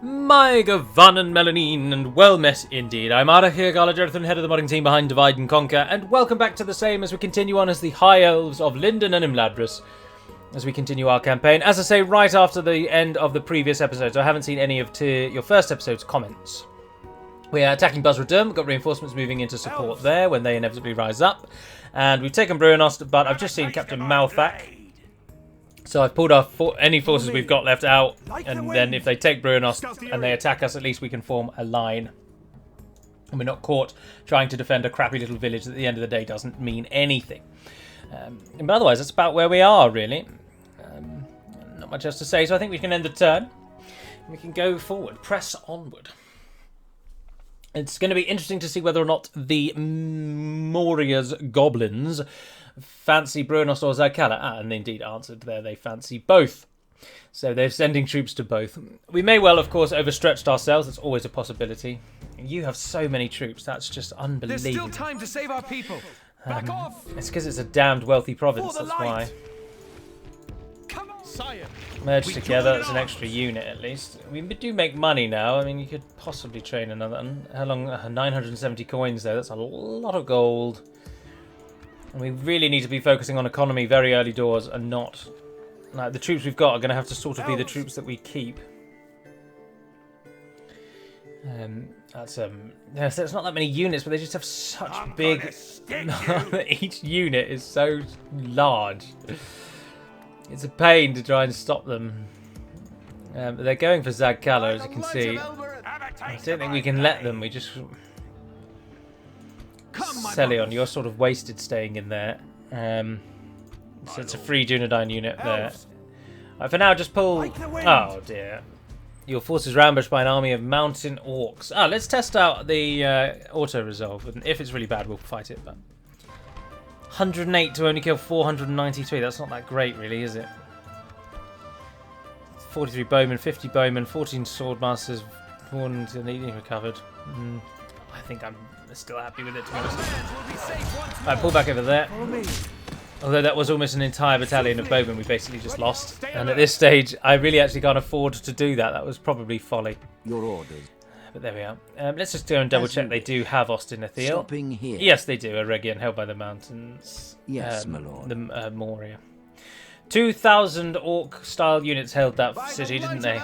My Gavanen Melanine, and well met indeed. I'm Zagh Kala, Jonathan, head of the modding team behind Divide and Conquer, and welcome back to the same as we continue on as the High Elves of Linden and Imladris, as we continue our campaign. As I say, right after the end of the previous episodes, I haven't seen any of your first episode's comments. We are attacking Buzzradum, we've got reinforcements moving into support there when they inevitably rise up, and we've taken Bruinost, but I've just seen Captain Malthak. So I've pulled our any forces we've got left out, and then if they take Bruinost and they attack us, at least we can form a line. And we're not caught trying to defend a crappy little village that at the end of the day doesn't mean anything. But otherwise, that's about where we are, really. Not much else to say, so I think we can end the turn. We can go forward, press onward. It's going to be interesting to see whether or not the Moria's goblins fancy Bruinost or Zagh Kala. And they indeed answered there, they fancy both. So they're sending troops to both. We may well, of course, overstretched ourselves. That's always a possibility. You have so many troops. That's just unbelievable. There's still time to save our people. Back off. It's because it's a damned wealthy province. That's why. Come on, sire. Merged together. It's an extra unit at least. We do make money now. I mean, you could possibly train another. How long? 970 coins though. That's a lot of gold. And we really need to be focusing on economy very early doors and not... Like, the troops we've got are going to have to sort of be the troops that we keep. There's not that many units, but they just have such big... Each unit is so large. It's a pain to try and stop them. They're going for Zagh Kala, as you can see. I don't think we can let them. We just... Celion, you're sort of wasted staying in there. So it's a free Dunedain unit there. For now, just pull... Oh, dear. Your forces are ambushed by an army of mountain orcs. Let's test out the auto-resolve. And if it's really bad, we'll fight it. But 108 to only kill 493. That's not that great, really, is it? 43 bowmen, 50 bowmen, 14 swordmasters, 480 recovered. I think I'm still happy with it, to be honest. Alright, pull back over there. Although that was almost an entire battalion of bowmen we basically just lost. And at this stage, I really actually can't afford to do that. That was probably folly. Your orders. But there we are. Let's just go and double check they do have Austin Athel. Stopping here. Yes, they do. A region held by the mountains. Yes, my lord. The Moria. 2,000 orc-style units held that city, didn't they?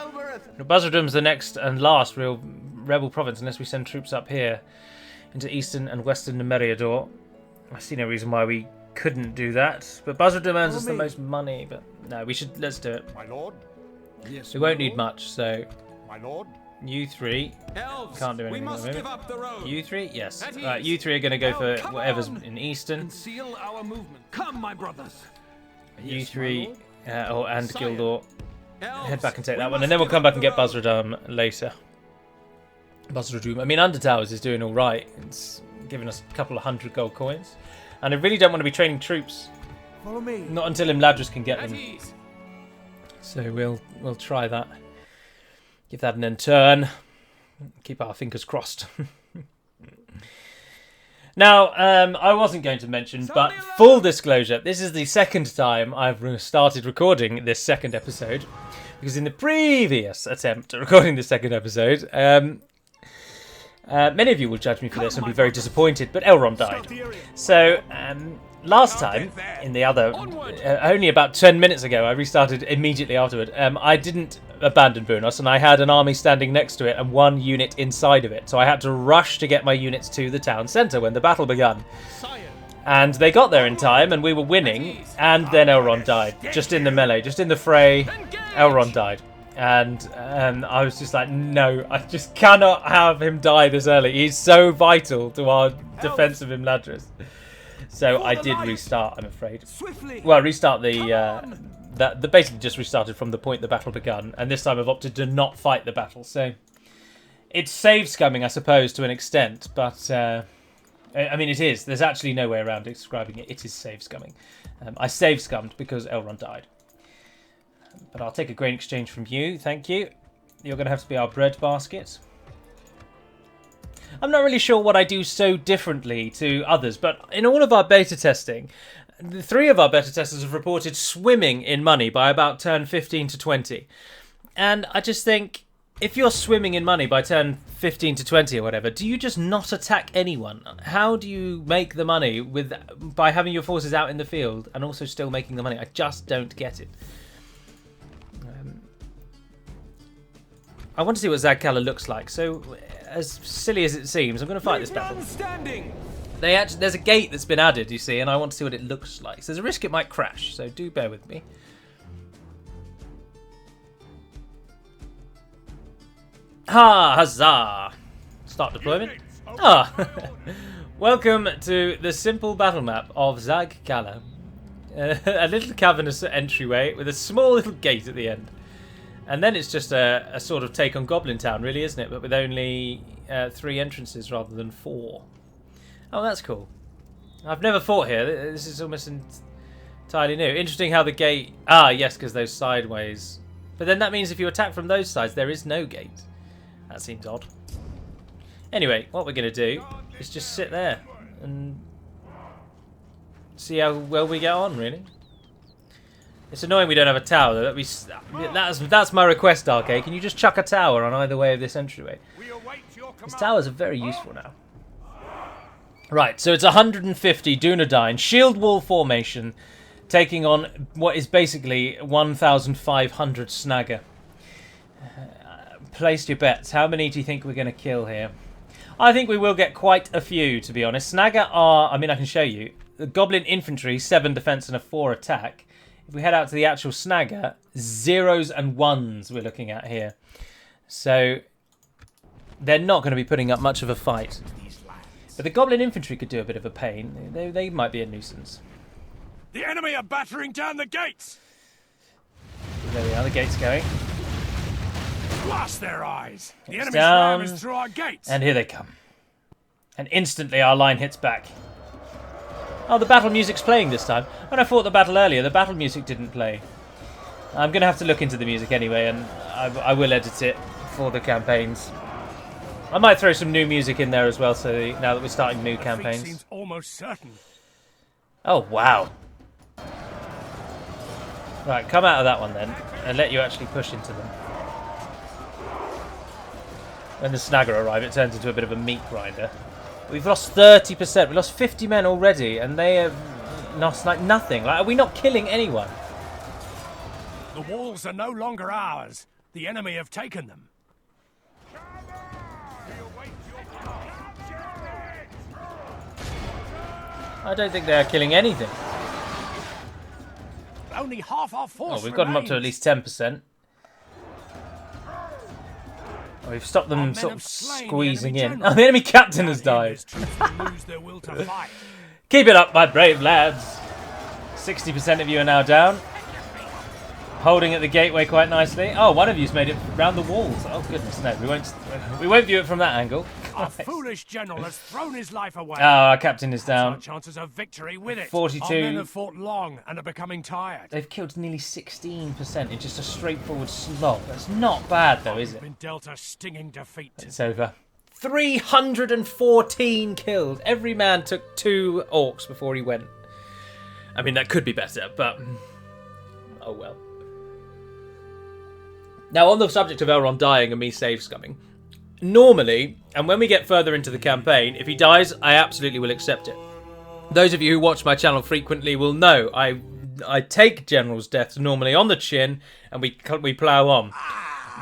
Buzzradum's the next and last real rebel province, unless we send troops up here into eastern and western Numeriador. I see no reason why we couldn't do that. But Buzzradum earns us the most money. But no, let's do it. My lord. Yes. We won't need much, so... My lord. You three Elves, can't do anything. we must give up the road. You three, yes. Right, you three are going to go for whatever's in Eastern. Conceal our movement. Come, my brothers. You three, and Gildor, Elves, head back and take that one, and then we'll come back and get Buzzradum later. Buzzradum. I mean, Undertowers is doing all right. It's giving us a couple of 100 gold coins, and I really don't want to be training troops. Follow me. Not until Imladris can get them. So we'll try that. Give that an turn. Keep our fingers crossed. Now, I wasn't going to mention, but full disclosure, this is the second time I've started recording this second episode. Because in the previous attempt at recording the second episode, many of you will judge me for this and be very disappointed, but Elrond died. So, last time, in the other, only about 10 minutes ago, I restarted immediately afterward. I didn't abandon Bruinost, and I had an army standing next to it and one unit inside of it. So I had to rush to get my units to the town centre when the battle began. And they got there in time, and we were winning, and then Elrond died. Just in the melee, just in the fray, Elrond died. And I was just like, no, I just cannot have him die this early. He's so vital to our defence of Imladris. So I did restart, I'm afraid. Well, restart the basically just restarted from the point the battle began, and this time I've opted to not fight the battle. So it's save scumming, I suppose, to an extent, but I mean it is. There's actually no way around describing it. It is save scumming. I save scummed because Elrond died. But I'll take a grain exchange from you, thank you. You're going to have to be our bread basket. I'm not really sure what I do so differently to others, but in all of our beta testing, the 3 of our beta testers have reported swimming in money by about turn 15 to 20. And I just think if you're swimming in money by turn 15 to 20 or whatever, do you just not attack anyone? How do you make the money by having your forces out in the field and also still making the money? I just don't get it. I want to see what Zagh Kala looks like. So, as silly as it seems, I'm going to fight this battle. There's a gate that's been added, you see, and I want to see what it looks like. So there's a risk it might crash, so do bear with me. Ha! Huzzah! Start deployment. Ah! Welcome to the simple battle map of Zagh Kala. A little cavernous entryway with a small little gate at the end. And then it's just a sort of take on Goblin Town, really, isn't it? But with only 3 entrances rather than 4. Oh, that's cool. I've never fought here. This is almost entirely new. Interesting how the gate... Ah, yes, because those sideways. But then that means if you attack from those sides, there is no gate. That seems odd. Anyway, what we're going to do is just sit there and see how well we get on, really. It's annoying we don't have a tower, though. That's my request, Arcade. Can you just chuck a tower on either way of this entryway? These towers are very useful now. Right, so it's 150 Dunedain, shield wall formation, taking on what is basically 1,500 Snagger. Place your bets. How many do you think we're going to kill here? I think we will get quite a few, to be honest. Snagger are, I mean, I can show you. The Goblin Infantry, 7 defense and a 4 attack. If we head out to the actual Snagger, 0s and 1s we're looking at here. So they're not going to be putting up much of a fight. But the Goblin Infantry could do a bit of a pain. They might be a nuisance. The enemy are battering down the gates. There we are, the gate's going. Blast their eyes. The It's enemy's down. ram is through our gates. And here they come. And instantly our line hits back. Oh, the battle music's playing this time. When I fought the battle earlier, the battle music didn't play. I'm going to have to look into the music anyway, and I will edit it for the campaigns. I might throw some new music in there as well, so now that we're starting new campaigns. Seems almost certain. Oh, wow. Right, come out of that one then, and let you actually push into them. When the Snagger arrive, it turns into a bit of a meat grinder. We've lost 30%. We lost 50 men already, and they have lost like nothing. Like, are we not killing anyone? The walls are no longer ours. The enemy have taken them. I don't think they are killing anything. Only half our force. Oh, we've got them up to at least 10%. Oh, we've stopped them sort of squeezing in. Oh, the enemy captain has died. Keep it up, my brave lads. 60% of you are now down. Holding at the gateway quite nicely. Oh, one of you's made it round the walls. Oh goodness, no, we won't view it from that angle. Our foolish general has thrown his life away. Oh, our captain is down. Our chances of victory with it. 42. Our men have fought long and are becoming tired. They've killed nearly 16% in just a straightforward slog. That's not bad though, is it? Been dealt a stinging defeat. It's over. 314 killed. Every man took 2 orcs before he went. I mean, that could be better, but oh well. Now, on the subject of Elrond dying and me save scumming, normally, and when we get further into the campaign, if he dies, I absolutely will accept it. Those of you who watch my channel frequently will know I take generals' deaths normally on the chin, and we plough on.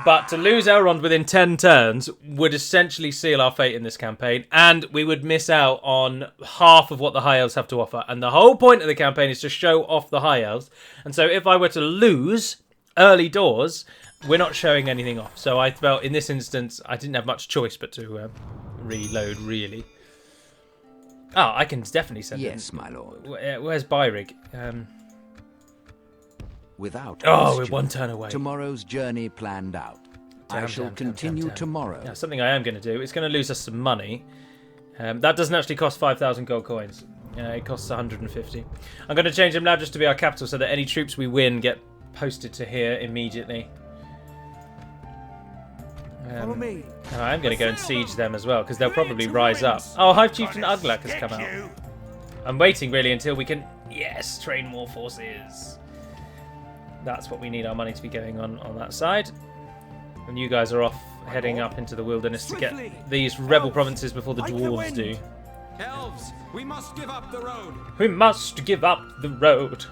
But to lose Elrond within 10 turns would essentially seal our fate in this campaign, and we would miss out on half of what the High Elves have to offer. And the whole point of the campaign is to show off the High Elves. And so if I were to lose early doors, we're not showing anything off. So I felt in this instance I didn't have much choice but to reload, really. Oh, I can definitely send Yes, my lord. Where's Byrig? Without Oh, we're question. 1 turn away. Tomorrow's journey planned out. I shall continue tomorrow. Yeah, something I am going to do. It's going to lose us some money. That doesn't actually cost 5,000 gold coins. It costs 150. I'm going to change them now just to be our capital so that any troops we win get posted to here immediately. Follow me. I'm going to go and siege them as well because they'll probably rise up. Oh, Hive Chieftain Uglak has come out. I'm waiting really until we can, yes, train more forces. That's what we need our money to be going on that side. And you guys are off heading up into the wilderness to get these rebel provinces before the dwarves do. Elves, we must give up the road. We must give up the road.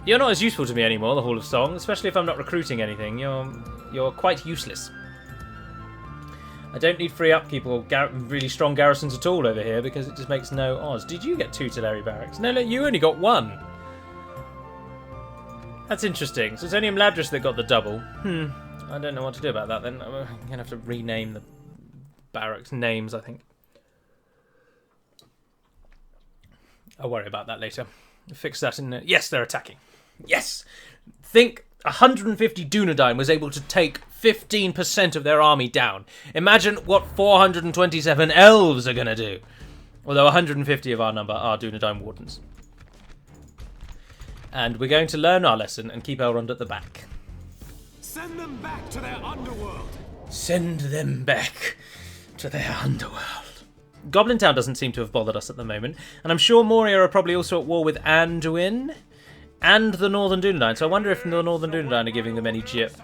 You're not as useful to me anymore, the Hall of Song, especially if I'm not recruiting anything. You're quite useless. I don't need free upkeep or really strong garrisons at all over here because it just makes no odds. Did you get 2 Tulare barracks? No, you only got 1. That's interesting. So it's only Imladris that got the double. I don't know what to do about that then. I'm going to have to rename the barracks names, I think. I'll worry about that later. Fix that in there. Yes, they're attacking. Yes! Think 150 Dunedain was able to take 15% of their army down. Imagine what 427 elves are going to do. Although 150 of our number are Dunedain wardens. And we're going to learn our lesson and keep Elrond at the back. Send them back to their underworld. Send them back to their underworld. Goblin Town doesn't seem to have bothered us at the moment. And I'm sure Moria are probably also at war with Anduin and the Northern Dunedain. So I wonder if the Northern Dunedain are giving them any jip.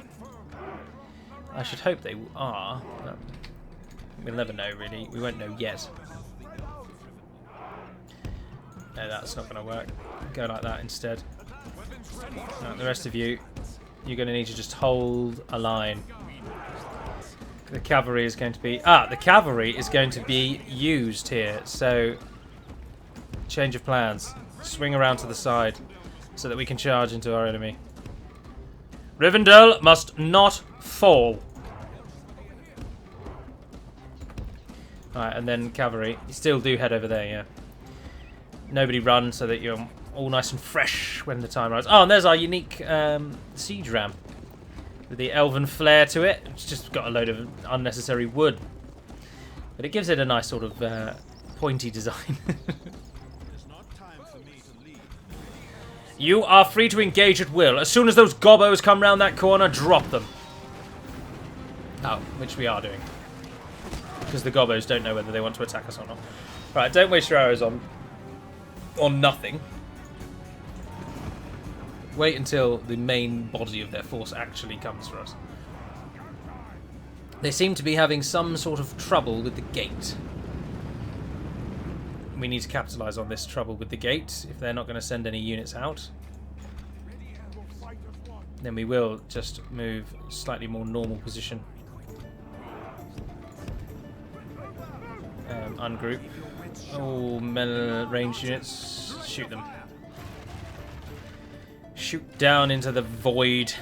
I should hope they are. But we'll never know, really. We won't know yet. No, that's not going to work. Go like that instead. Right, the rest of you, you're going to need to just hold a line. The cavalry is going to be... the cavalry is going to be used here. So, change of plans. Swing around to the side so that we can charge into our enemy. Rivendell must not fall. Alright, and then cavalry. You still do head over there, yeah. Nobody run so that you're all nice and fresh when the time arrives. Oh, and there's our unique siege ram. With the elven flair to it. It's just got a load of unnecessary wood. But it gives it a nice sort of pointy design. You are free to engage at will. As soon as those Gobos come round that corner, drop them. Oh, which we are doing. Because the Gobos don't know whether they want to attack us or not. Right, don't waste your arrows on nothing. Wait until the main body of their force actually comes for us. They seem to be having some sort of trouble with the gate. We need to capitalise on this trouble with the gate. If they're not going to send any units out, then we will just move slightly more normal position. Ungroup. Oh, ranged units. Shoot them. Shoot down into the void.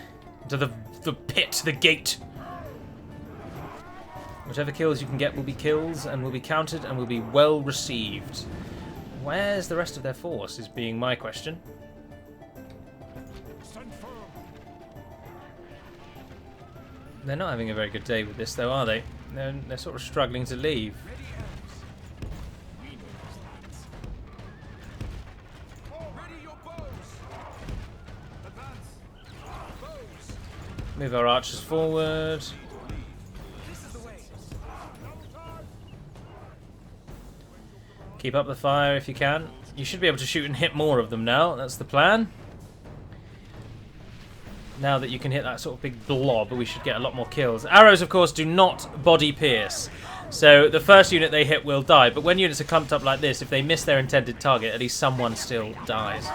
Into the pit, the gate. Whatever kills you can get will be kills and will be counted and will be well received. Where's the rest of their force is being my question. They're not having a very good day with this though, are they? They're sort of struggling to leave. Move our archers forward. Keep up the fire if you can. You should be able to shoot and hit more of them now. That's the plan. Now that you can hit that sort of big blob, we should get a lot more kills. Arrows, of course, do not body pierce. So the first unit they hit will die. But when units are clumped up like this, if they miss their intended target, at least someone still dies.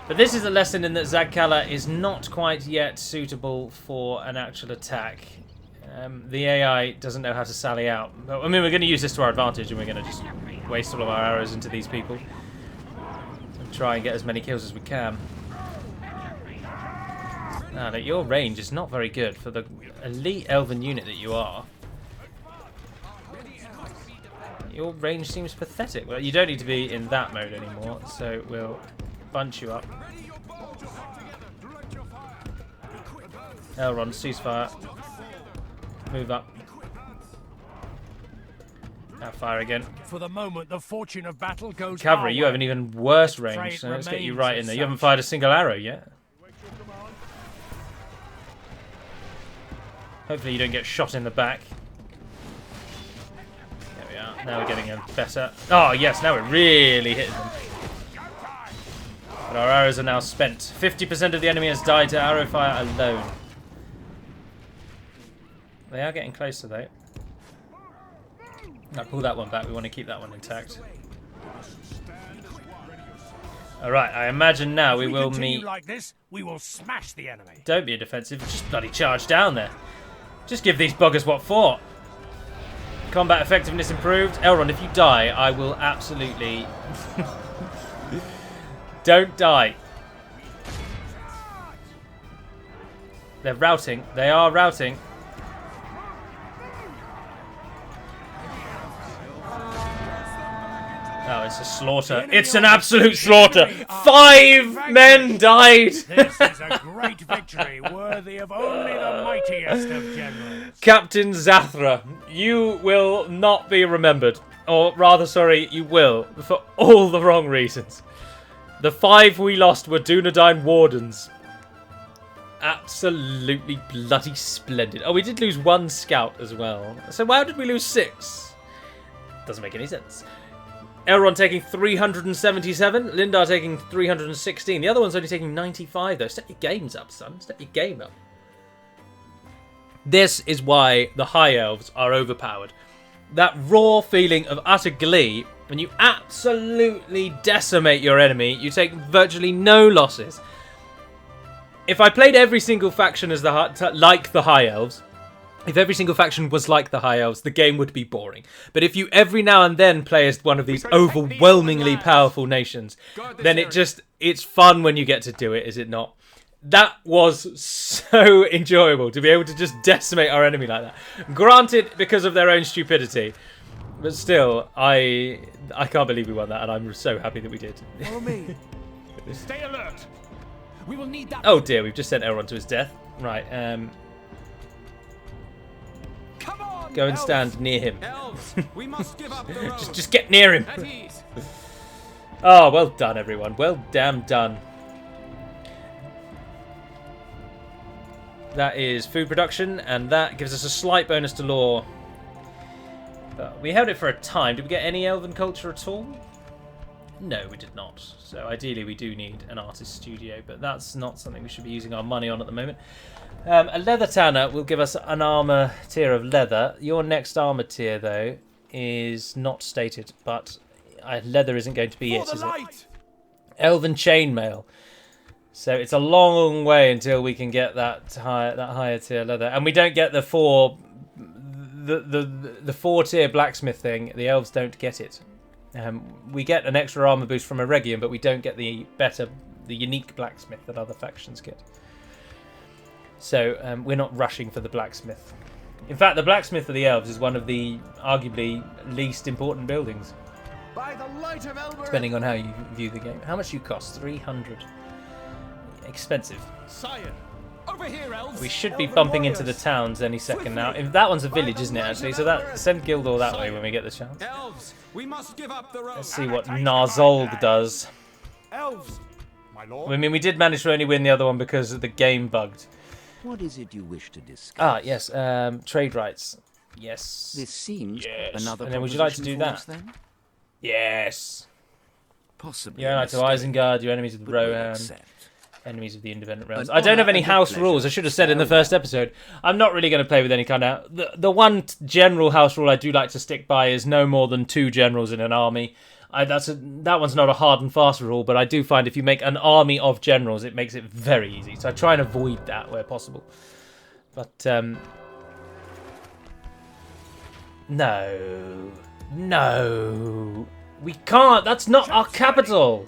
But this is a lesson in that Zagh Kala is not quite yet suitable for an actual attack. The AI doesn't know how to sally out. I mean, we're going to use this to our advantage, and we're going to just waste all of our arrows into these people and try and get as many kills as we can. Now, your range is not very good for the elite elven unit that you are. Your range seems pathetic. Well, you don't need to be in that mode anymore, so we'll bunch you up. Elrond, ceasefire. Move up. Now fire again. For the moment, the fortune of battle goes. Cavalry, you have an even worse range, so let's get you right in there. You haven't fired a single arrow yet. Hopefully you don't get shot in the back. There we are. Now we're getting a better... Oh, yes, now we're really hitting them. But our arrows are now spent. 50% of the enemy has died to arrow fire alone. They are getting closer, though. Now pull that one back. We want to keep that one intact. Alright, I imagine now we will meet... like this, we will smash the enemy. Don't be a defensive. Just bloody charge down there. Just give these buggers what for. Combat effectiveness improved. Elrond, if you die, I will absolutely... Don't die. They're routing. They are routing. Oh, it's a slaughter. It's an absolute slaughter. 5 men died. This is a great victory, worthy of only the mightiest of generals. Captain Zathra, you will not be remembered. Or rather, sorry, you will. For all the wrong reasons. The 5 we lost were Dunedain Wardens. Absolutely bloody splendid. Oh, we did lose 1 scout as well. So why did we lose 6? Doesn't make any sense. Elrond taking 377. Lindar taking 316. The other one's only taking 95 though. Step your games up, son. Step your game up. This is why the High Elves are overpowered. That raw feeling of utter glee when you absolutely decimate your enemy. You take virtually no losses. If I played every single faction as like the High Elves, if every single faction was like the High Elves, the game would be boring. But if you every now and then play as one of these overwhelmingly powerful nations, then it's fun when you get to do it, is it not? That was so enjoyable to be able to just decimate our enemy like that. Granted, because of their own stupidity. But still, I can't believe we won that, and I'm so happy that we did. Follow me. Stay alert. We will need that. Oh dear, we've just sent Elrond to his death. Right, Come on, go and stand near him. Elves, we must give up the road. Just get near him. At ease. Oh, well done, everyone. Well damn done. That is food production, and that gives us a slight bonus to law. But we held it for a time. Did we get any elven culture at all? No, we did not. So ideally we do need an artist studio, but that's not something we should be using our money on at the moment. A leather tanner will give us an armour tier of leather. Your next armour tier, though, is not stated, but leather isn't going to be it, is it? Elven chainmail. So it's a long way until we can get that higher tier leather, and we don't get the 4 tier blacksmith thing. The elves don't get it. We get an extra armor boost from a Regium, but we don't get the unique blacksmith that other factions get. So we're not rushing for the blacksmith. In fact, the blacksmith of the elves is one of the arguably least important buildings, By the light of Elber. depending on how you view the game. How much do you cost? 300. Expensive. Sire, over here, elves. We should be bumping into the towns any second now. If that one's a village, isn't it? Actually, so send Gildor that way when we get the chance. Elves, we must give up the road. Let's see what Narzolg does. Elves. My lord. I mean, we did manage to only win the other one because the game bugged. What is it you wish to discuss? Ah, yes. Trade rights. Yes. This seems Yes. another And then would you like to do proposition for that? us, then? Yes. Possibly. Your a allies to mistake, Isengard, your enemies of the but we'll Rohan, accept. enemies of the Independent Realms. An I don't have honour any and a house pleasure. rules. I should have said in the first episode. I'm not really going to play with any kind of... The one general house rule I do like to stick by is no more than 2 generals in an army. That one's not a hard and fast rule, but I do find if you make an army of generals, it makes it very easy. So I try and avoid that where possible. But, no. No. We can't. That's not our capital.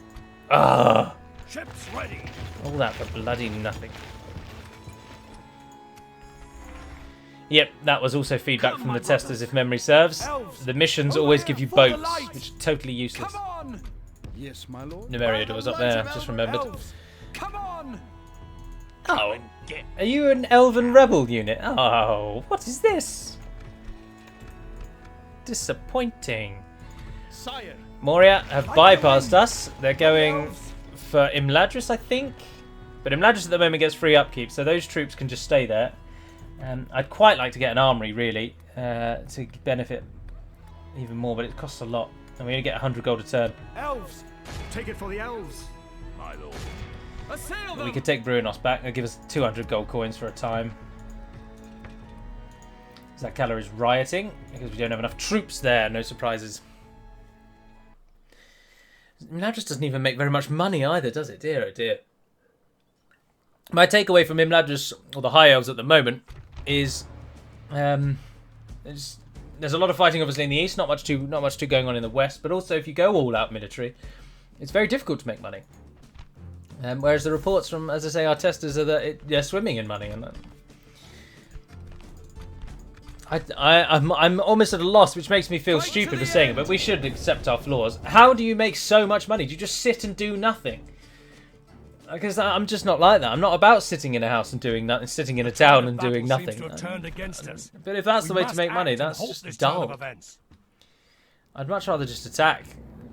Ugh. Ships ready. All that for bloody nothing. Yep, that was also feedback from the testers, if memory serves. The missions always give you boats, which are totally useless. Come on. Yes, my lord. Numeriator was up there, just remembered. Elves, come on. Oh, are you an elven rebel unit? Oh, what is this? Disappointing. Sire. Moria have bypassed us. They're going for Imladris, I think. But Imladris at the moment gets free upkeep, so those troops can just stay there. I'd quite like to get an armory, really, to benefit even more, but it costs a lot. And we only get 100 gold a turn. Elves, take it for the elves. My lord. Assail them. We could take Bruinos back. It'll give us 200 gold coins for a time. Zagh Kala is rioting because we don't have enough troops there. No surprises. Imladris doesn't even make very much money either, does it? Dear, oh dear. My takeaway from Imladris, or the High Elves at the moment, is there's a lot of fighting obviously in the east, not much too going on in the west, but also if you go all out military, it's very difficult to make money. Whereas the reports from, as I say, our testers are that they're swimming in money, and I'm almost at a loss, which makes me feel stupid for saying it, but we should accept our flaws. How do you make so much money? Do you just sit and do nothing? Because I'm just not like that. I'm not about sitting in a house and doing nothing, sitting in a town and doing nothing. But if that's the way to make money, that's just dull. I'd much rather just attack.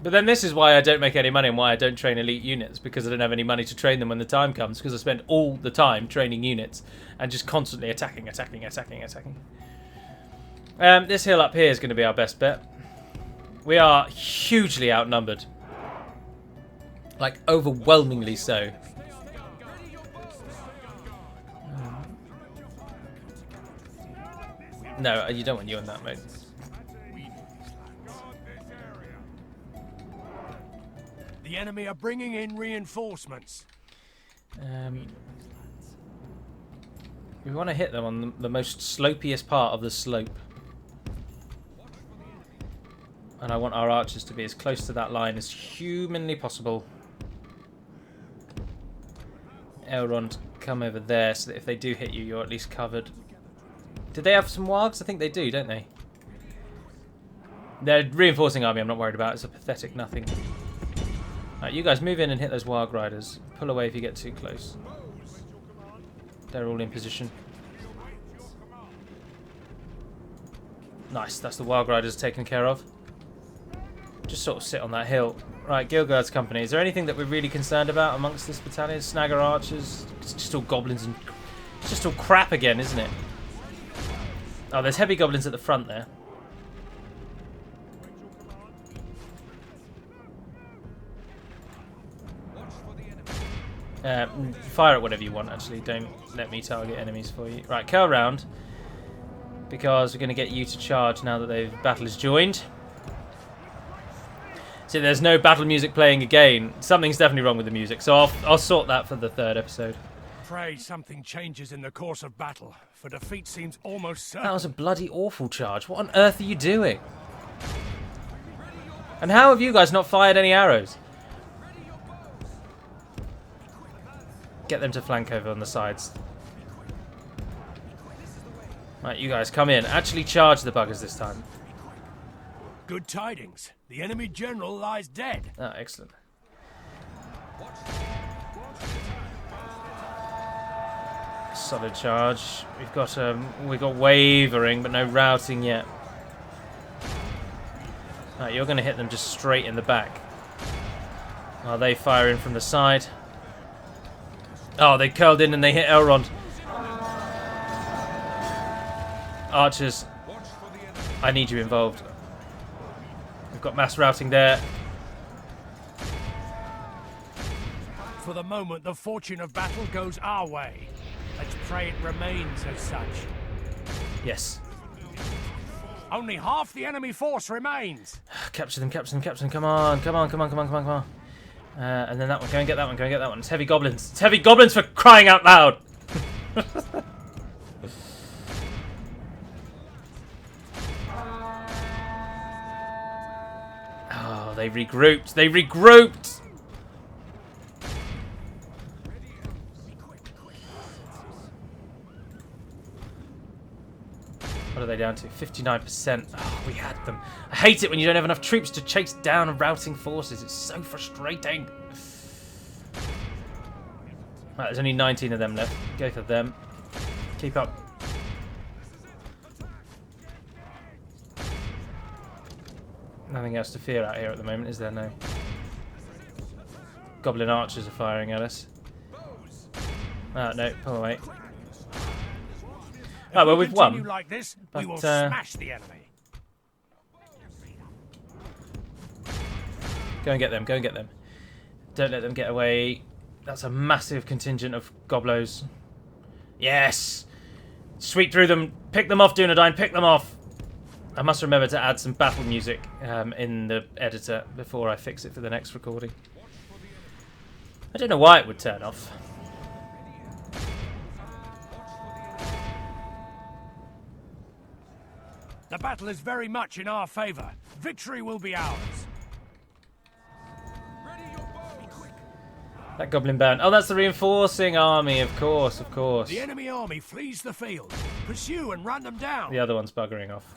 But then this is why I don't make any money and why I don't train elite units, because I don't have any money to train them when the time comes, because I spend all the time training units and just constantly attacking. This hill up here is going to be our best bet. We are hugely outnumbered. Like, overwhelmingly so. No, you don't want you on that, mate. The enemy are bringing in reinforcements. We want to hit them on the most slopiest part of the slope. And I want our archers to be as close to that line as humanly possible. Elrond, come over there so that if they do hit you, you're at least covered. Do they have some wargs? I think they do, don't they? Their reinforcing army I'm not worried about. It's a pathetic nothing. Right, you guys move in and hit those warg riders. Pull away if you get too close. They're all in position. Nice, that's the warg riders taken care of. Just sort of sit on that hill. Right, Gilgard's company. Is there anything that we're really concerned about amongst this battalion? Snagger archers? It's just all goblins and... It's just all crap again, isn't it? Oh, there's heavy goblins at the front there. Fire at whatever you want, actually. Don't let me target enemies for you. Right, curl round. Because we're going to get you to charge now that the battle is joined. See, there's no battle music playing again. Something's definitely wrong with the music, so I'll sort that for the third episode. Pray something changes in the course of battle, for defeat seems almost certain. That was a bloody awful charge. What on earth are you doing? And how have you guys not fired any arrows? Get them to flank over on the sides. Right, you guys, come in. Actually charge the buggers this time. Good tidings. The enemy general lies dead. Oh, excellent. Solid charge. We've got wavering, but no routing yet. Right, you're going to hit them just straight in the back. While they fire in from the side. Oh, they curled in and they hit Elrond. Archers, I need you involved. We've got mass routing there. For the moment, the fortune of battle goes our way. Let's pray it remains as such. Yes. Only half the enemy force remains. Capture them, capture them, capture them. Come on, come on, come on, come on, come on, come on. And then that one. Go and get that one. Go and get that one. It's heavy goblins. It's heavy goblins for crying out loud. Oh, they regrouped. They regrouped. What are they down to? 59%. Oh, we had them. I hate it when you don't have enough troops to chase down routing forces. It's so frustrating. Right, there's only 19 of them left. Go for them. Keep up. Nothing else to fear out here at the moment, is there? No. Goblin archers are firing at us. Oh, no. Pull away. Oh, well, we've won. Like this, but, we will smash the enemy. Go and get them. Go and get them. Don't let them get away. That's a massive contingent of goblos. Yes! Sweep through them. Pick them off, Dunedain. Pick them off. I must remember to add some battle music in the editor before I fix it for the next recording. I don't know why it would turn off. The battle is very much in our favor. Victory will be ours. That goblin band. Oh, that's the reinforcing army, of course, of course. The enemy army flees the field. Pursue and run them down. The other one's buggering off.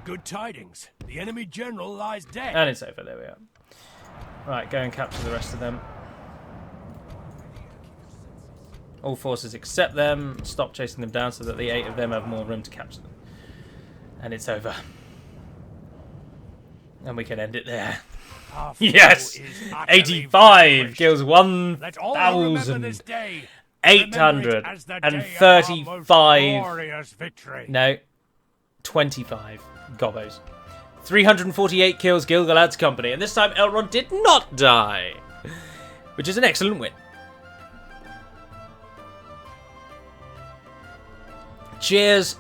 Good tidings. The enemy general lies dead. And it's over. There we are. Right, go and capture the rest of them. All forces except them. Stop chasing them down so that the 8 of them have more room to capture them. And it's over. And we can end it there. Yes! 85 kills 1,835. No, 25 Gobos. 348 kills Gilgalad's company. And this time Elrond did not die. Which is an excellent win. Cheers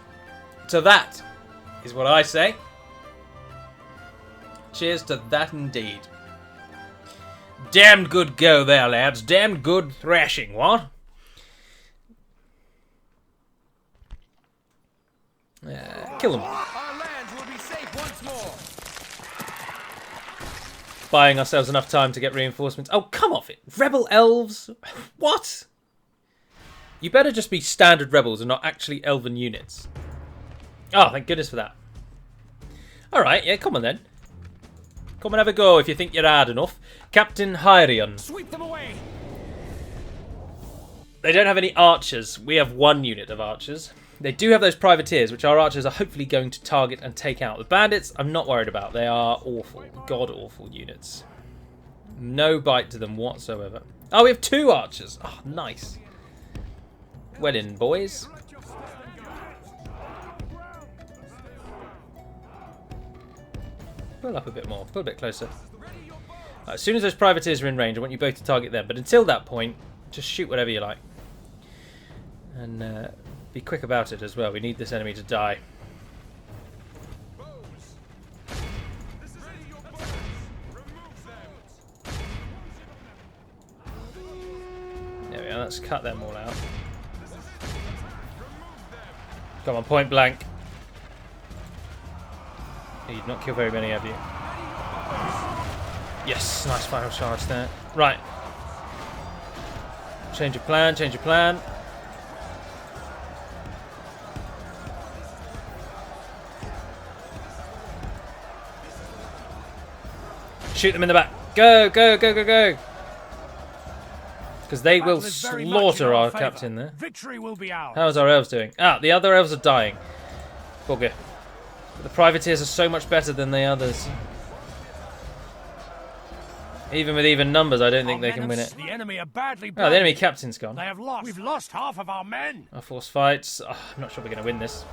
to that, is what I say. Cheers to that indeed. Damned good go there, lads. Damned good thrashing, what? Kill them. Our lands will be safe once more. Buying ourselves enough time to get reinforcements. Oh, come off it. Rebel elves? What? You better just be standard rebels and not actually elven units. Oh, thank goodness for that. Alright, yeah, come on then. Come and have a go if you think you're hard enough. Captain Hyrion. Sweep them away. They don't have any archers. We have 1 unit of archers. They do have those privateers, which our archers are hopefully going to target and take out. The bandits, I'm not worried about. They are awful. God-awful units. No bite to them whatsoever. Oh, we have 2 archers. Oh, nice. Well in, boys. Pull up a bit more. Pull a bit closer. Right, as soon as those privateers are in range, I want you both to target them. But until that point, just shoot whatever you like. And be quick about it as well. We need this enemy to die. There we are. Let's cut them all out. Come on, point blank. You've not killed very many, have you? Yes, nice final charge there. Right. Change your plan, change your plan. Shoot them in the back. Go, go, go, go, go. Because they will slaughter our captain there. Victory will be ours. How's our elves doing? Ah, the other elves are dying. Bugger. But the privateers are so much better than the others. Even with even numbers, I don't think they can win it. The enemy are badly oh, the enemy captain's gone. They have lost. We've lost half of our men. Our force fights. Oh, I'm not sure we're going to win this.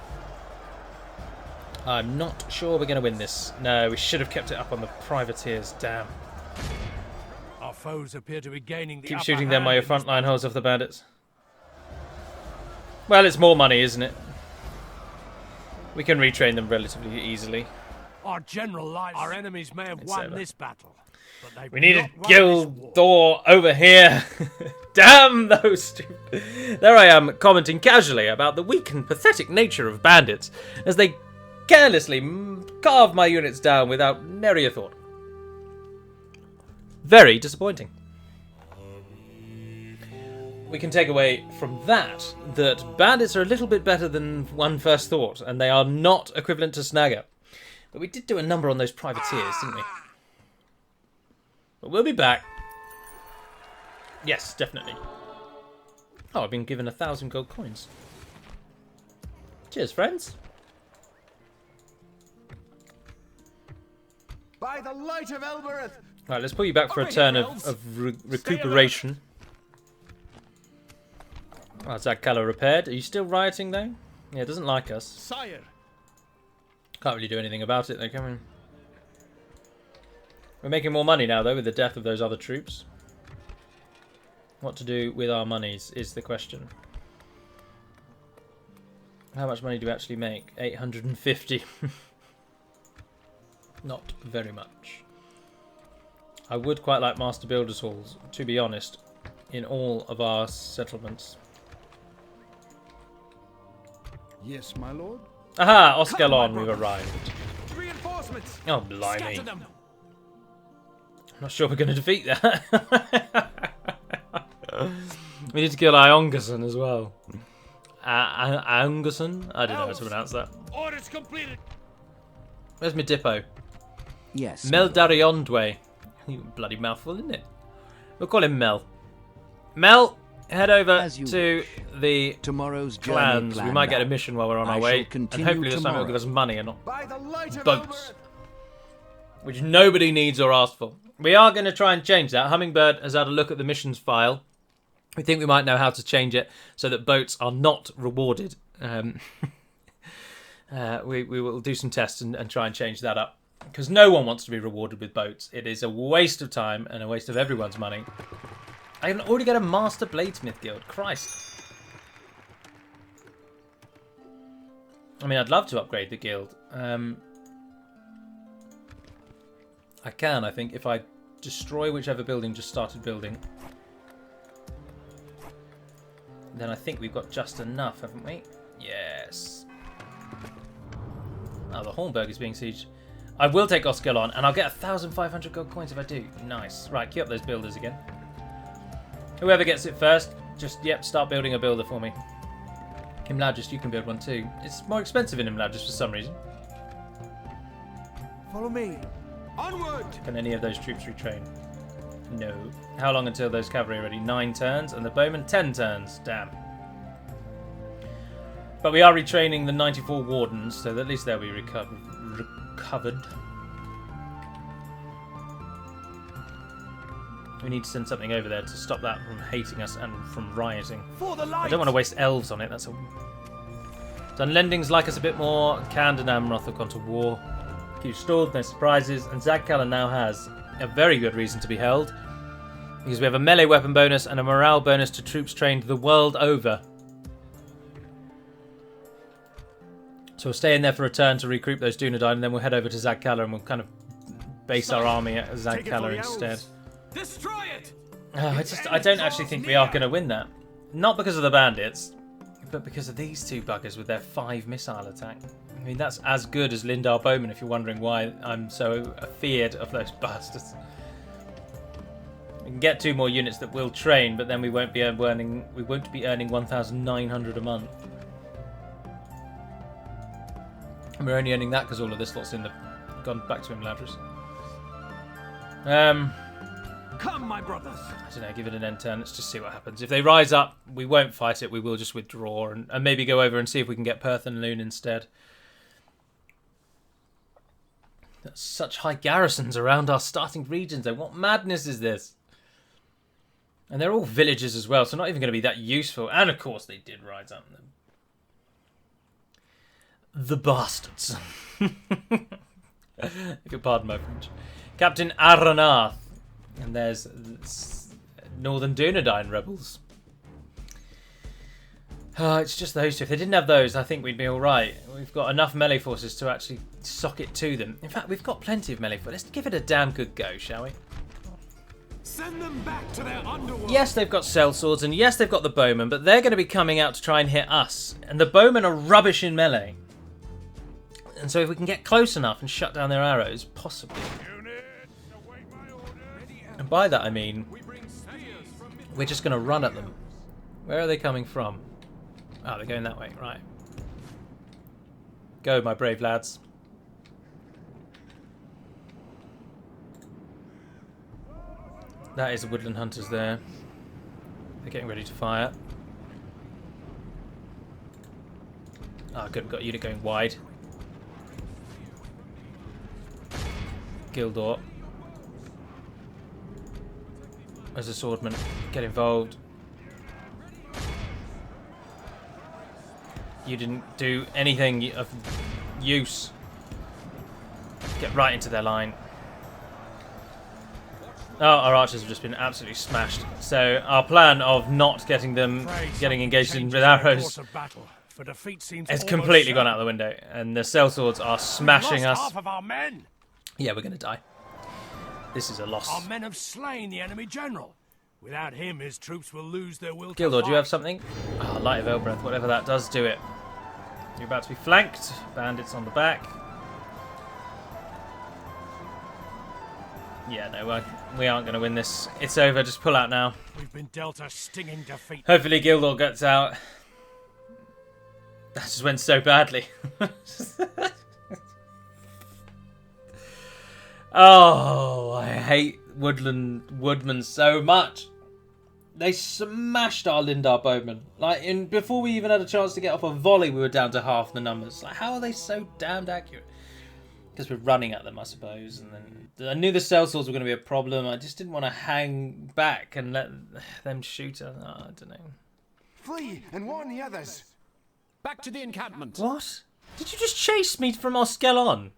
I'm not sure we're going to win this. No, we should have kept it up on the privateers. Damn. Our foes appear to be gaining the Keep upper shooting them while your hand front line holds off the bandits. Well, it's more money, isn't it? We can retrain them relatively easily. Our general lives. Our enemies may have won this battle. But we need a Gildor over here. Damn those stupid... There I am commenting casually about the weak and pathetic nature of bandits as they carelessly carve my units down without nary a thought. Very disappointing. We can take away from that bandits are a little bit better than one first thought, and they are not equivalent to Snagger. But we did do a number on those privateers, didn't we? But we'll be back. Yes, definitely. Oh, I've been given 1,000 gold coins. Cheers, friends. By the light of Elbereth. Right, let's pull you back for a turn of recuperation. Oh, Zagh Kala repaired. Are you still rioting, though? Yeah, it doesn't like us. Sire. Can't really do anything about it, though, can we? We're making more money now, though, with the death of those other troops. What to do with our monies is the question. How much money do we actually make? 850. Not very much. I would quite like Master Builders Halls, to be honest, in all of our settlements. Yes, my lord. Aha! Oscalon, we've arrived. Reinforcements. Oh, blimey. Scatter them. I'm not sure we're going to defeat that. We need to kill Iongerson as well. Iongerson? I don't know how to pronounce that. Orders completed. Where's my dippo? Yes. Meldariondwe. Bloody mouthful, isn't it? We'll call him Mel. Mel, head over As you to wish. the Tomorrow's journey clans. We planned might get a out. mission while we're on our I way. shall And continue hopefully this time it'll tomorrow. give us money and not By the light of boats. Elber. Which nobody needs or asked for. We are going to try and change that. Hummingbird has had a look at the missions file. We think we might know how to change it so that boats are not rewarded. We will do some tests and try and change that up. Because no one wants to be rewarded with boats. It is a waste of time and a waste of everyone's money. I can already get a Master Bladesmith Guild. Christ. I mean, I'd love to upgrade the guild. I can, I think, if I destroy whichever building just started building. Then I think we've got just enough, haven't we? Yes. Oh, the Hornburg is being sieged. I will take Oscalon, and I'll get 1,500 gold coins if I do. Nice. Right, queue up those builders again. Whoever gets it first, just, yep, start building a builder for me. Imladris, you can build one too. It's more expensive in Imladris for some reason. Follow me. Onward. Can any of those troops retrain? No. How long until those cavalry are ready? 9 turns, and the bowmen 10 turns. Damn. But we are retraining the 94 wardens, so at least they'll be recovered. We need to send something over there to stop that from hating us and from rioting. For the light. I don't want to waste elves on it, that's all. Dunlendings like us a bit more. Khand and Amroth have gone to war. Few stalled, no surprises, and Zagh Kala now has a very good reason to be held. Because we have a melee weapon bonus and a morale bonus to troops trained the world over. So we'll stay in there for a turn to recruit those Dunedain, and then we'll head over to Zagh Kala and we'll kind of base our army at Zagh Take it Kala for the instead. elves. Destroy it. I don't actually think we are going to win that. Not because of the bandits, but because of these two buggers with their 5 missile attack. I mean, that's as good as Lindar Bowman, if you're wondering why I'm so feared of those bastards. We can get 2 more units that will train, but then we won't be earning 1,900 a month. And we're only earning that because all of this lot's gone back to Imladris. Come, my brothers. I don't know, give it an end turn. Let's just see what happens. If they rise up, we won't fight it. We will just withdraw and maybe go over and see if we can get Perth and Loon instead. That's such high garrisons around our starting regions, though. What madness is this? And they're all villages as well, so not even going to be that useful. And of course they did rise up. The bastards. If you'll pardon my French. Captain Aranath. And there's Northern Dunedain rebels. It's just those two. If they didn't have those, I think we'd be alright. We've got enough melee forces to actually sock it to them. In fact, we've got plenty of melee forces. Let's give it a damn good go, shall we? Send them back to their underworld. Yes, they've got sellswords, and yes, they've got the bowmen, but they're going to be coming out to try and hit us. And the bowmen are rubbish in melee. And so if we can get close enough and shut down their arrows, possibly. And by that I mean, we're just going to run at them. Where are they coming from? Oh, they're going that way, right. Go, my brave lads. That is the woodland hunters there. They're getting ready to fire. Ah, good, we've got a unit going wide. Gildor. As a swordman, get involved. You didn't do anything of use. Get right into their line. Oh, our archers have just been absolutely smashed. So our plan of not getting them getting engaged in with arrows for defeat seems It's almost completely gone certain. out the window, and the sellswords are smashing Lost us. half of our men. Yeah, we're going to die. This is a loss. Our men have slain the enemy general. Without him, his troops will lose their will to Gildor, do you have fight. something? Oh, Light of Elbreth, whatever that does, do it. You're about to be flanked. Bandits on the back. Yeah, no, we aren't going to win this. It's over, just pull out now. We've been dealt a stinging defeat. Hopefully Gildor gets out. That just went so badly. Oh, I hate woodmen so much. They smashed our Lindar bowmen. Like, before we even had a chance to get off a volley, we were down to half the numbers. Like, how are they so damned accurate? Because we're running at them, I suppose. And then I knew the sellswords were going to be a problem. I just didn't want to hang back and let them shoot us. Oh, I don't know. Flee and warn the others. Back to the encampment. What? Did you just chase me from Oskelon?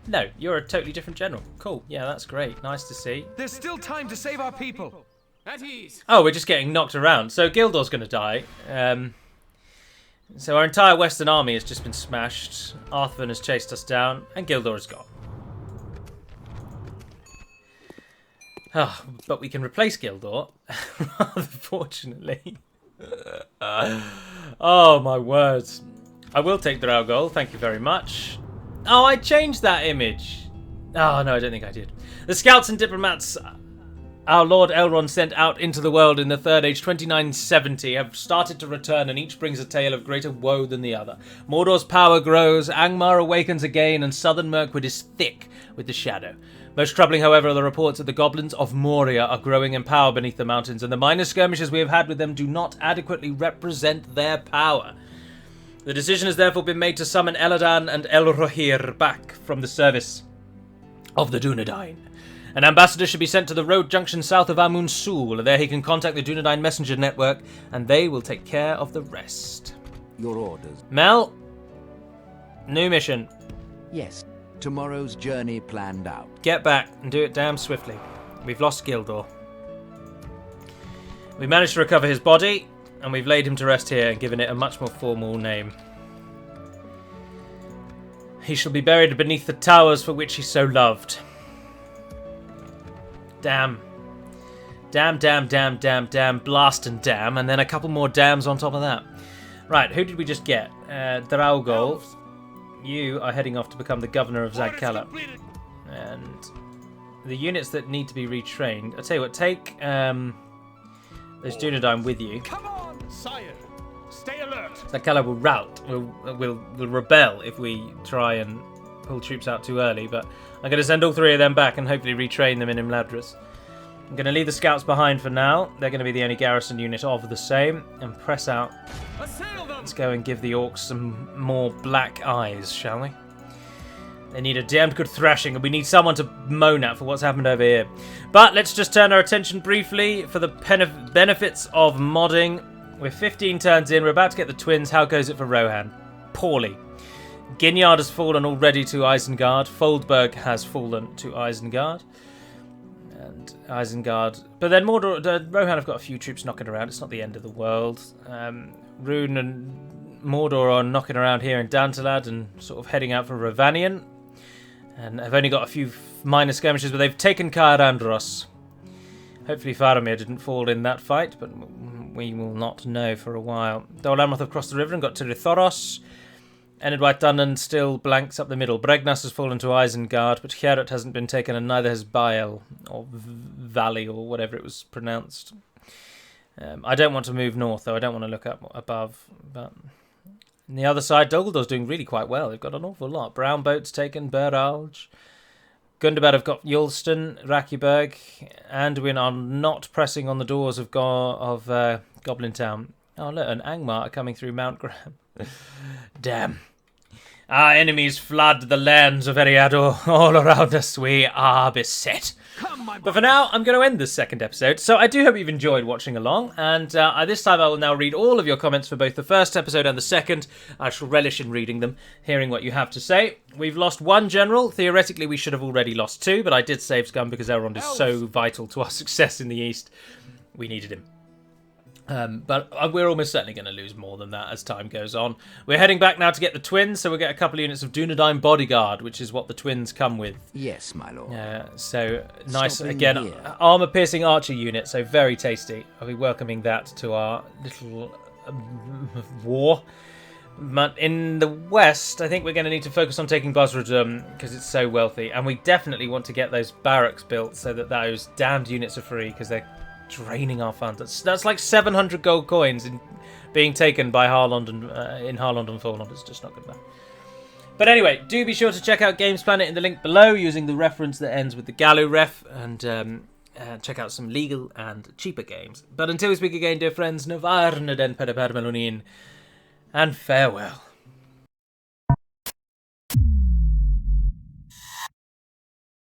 No, you're a totally different general. Cool. Yeah, that's great. Nice to see. There's still time to save our people. At ease. Oh, we're just getting knocked around. So Gildor's going to die. So our entire Western army has just been smashed. Arthurn has chased us down, and Gildor is gone. Oh, but we can replace Gildor, rather fortunately. Oh, my words. I will take the Raugol, thank you very much. Oh, I changed that image. Oh, no, I don't think I did. The scouts and diplomats our Lord Elrond sent out into the world in the Third Age 2970 have started to return, and each brings a tale of greater woe than the other. Mordor's power grows, Angmar awakens again, and southern Mirkwood is thick with the shadow. Most troubling, however, are the reports that the goblins of Moria are growing in power beneath the mountains, and the minor skirmishes we have had with them do not adequately represent their power. The decision has therefore been made to summon Eladan and Elrohir back from the service of the Dunedain. An ambassador should be sent to the road junction south of Amun Sul. There he can contact the Dunedain messenger network, and they will take care of the rest. Your orders. Mel, new mission. Yes. Tomorrow's journey planned out. Get back and do it damn swiftly. We've lost Gildor. We managed to recover his body, and we've laid him to rest here and given it a much more formal name. He shall be buried beneath the towers for which he so loved. Damn. Damn, damn, damn, damn, damn, blast and damn, and then a couple more dams on top of that. Right, who did we just get? Draugol. You are heading off to become the governor of Zagh Kala. And the units that need to be retrained, I'll tell you what, take those Dunedain with you. Come on, sire. Stay alert. Zagh Kala will rout, will rebel if we try and pull troops out too early, but I'm going to send all three of them back and hopefully retrain them in Imladris. I'm going to leave the scouts behind for now. They're going to be the only garrison unit of the same, and press out. Assail them. Let's go and give the orcs some more black eyes, shall we? They need a damned good thrashing, and we need someone to moan at for what's happened over here. But let's just turn our attention briefly for the benefits of modding. We're 15 turns in. We're about to get the twins. How goes it for Rohan? Poorly. Ginyard has fallen already to Isengard. Foldberg has fallen to Isengard. And Isengard... But then Rohan have got a few troops knocking around. It's not the end of the world. Rune and Mordor are knocking around here in Dantalad and sort of heading out for Ravanian. And have only got a few minor skirmishes, but they've taken Caer Andros. Hopefully Faramir didn't fall in that fight, but we will not know for a while. Dol Amroth have crossed the river and got to Rithoros. Enid White Dunnan still blanks up the middle. Bregnas has fallen to Isengard, but Hierot hasn't been taken, and neither has Bael, or Valley, or whatever it was pronounced. I don't want to move north, though. I don't want to look up above. But on the other side, Dogaldor's doing really quite well. They've got an awful lot. Brown Boat's taken, Beralge. Gundabad have got Yulston, Rakiberg. Anduin are not pressing on the doors of Goblin Town. Oh, look, and Angmar are coming through Mount Graham. Damn. Our enemies flood the lands of Eriador. All around us, we are beset. Come, my But for now, I'm going to end this second episode. So I do hope you've enjoyed watching along. And this time I will now read all of your comments for both the first episode and the second. I shall relish in reading them, hearing what you have to say. We've lost one general. Theoretically, we should have already lost two, but I did save Scum because Elrond is so vital to our success in the East. We needed him. But we're almost certainly going to lose more than that as time goes on. We're heading back now to get the twins, so we'll get a couple of units of Dunedain Bodyguard, which is what the twins come with. Yes, my lord. So nice, Stopping again, here. armor-piercing archer unit, so very tasty. I'll be welcoming that to our little war. But in the west, I think we're going to need to focus on taking Basradum because it's so wealthy. And we definitely want to get those barracks built so that those damned units are free because they're draining our funds. That's like 700 gold coins being taken by Harlond and in Harlond and Forlond. It's just not good enough. But anyway, do be sure to check out Gamesplanet in the link below using the reference that ends with the Galu ref and check out some legal and cheaper games. But until we speak again, dear friends, Navarne den Pereper Melonin, and farewell.